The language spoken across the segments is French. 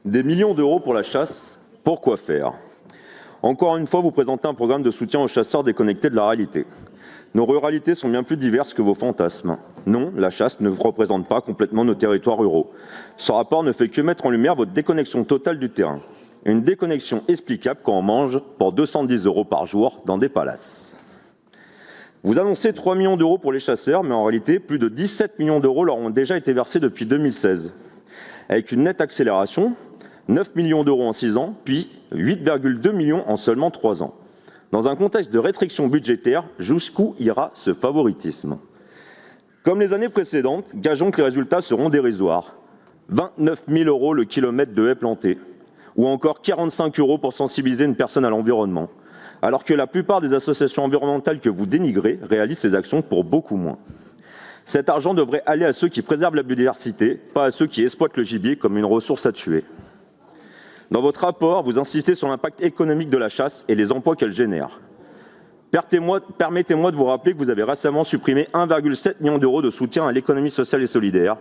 Des millions d'euros pour la chasse, pour quoi faire? Encore une fois, vous présentez un programme de soutien aux chasseurs déconnectés de la réalité. Nos ruralités sont bien plus diverses que vos fantasmes. Non, la chasse ne représente pas complètement nos territoires ruraux. Ce rapport ne fait que mettre en lumière votre déconnexion totale du terrain. Une déconnexion explicable quand on mange pour 210 € par jour dans des palaces. Vous annoncez 3 millions d'euros pour les chasseurs, mais en réalité, plus de 17 millions d'euros leur ont déjà été versés depuis 2016. Avec une nette accélération, 9 millions d'euros en 6 ans, puis 8,2 millions en seulement 3 ans. Dans un contexte de restriction budgétaire, jusqu'où ira ce favoritisme? Comme les années précédentes, gageons que les résultats seront dérisoires. 29 000 € le kilomètre de haies plantées, ou encore 45 € pour sensibiliser une personne à l'environnement, alors que la plupart des associations environnementales que vous dénigrez réalisent ces actions pour beaucoup moins. Cet argent devrait aller à ceux qui préservent la biodiversité, pas à ceux qui exploitent le gibier comme une ressource à tuer. Dans votre rapport, vous insistez sur l'impact économique de la chasse et les emplois qu'elle génère. Permettez-moi de vous rappeler que vous avez récemment supprimé 1,7 million d'euros de soutien à l'économie sociale et solidaire,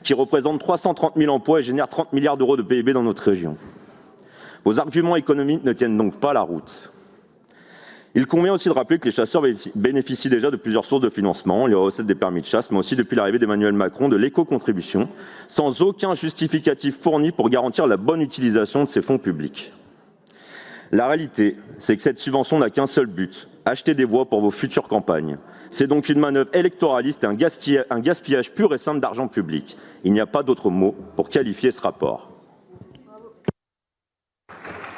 qui représente 330 000 emplois et génère 30 milliards d'euros de PIB dans notre région. Vos arguments économiques ne tiennent donc pas la route. Il convient aussi de rappeler que les chasseurs bénéficient déjà de plusieurs sources de financement, les recettes des permis de chasse, mais aussi depuis l'arrivée d'Emmanuel Macron de l'éco-contribution, sans aucun justificatif fourni pour garantir la bonne utilisation de ces fonds publics. La réalité, c'est que cette subvention n'a qu'un seul but, acheter des voix pour vos futures campagnes. C'est donc une manœuvre électoraliste et un gaspillage pur et simple d'argent public. Il n'y a pas d'autre mot pour qualifier ce rapport.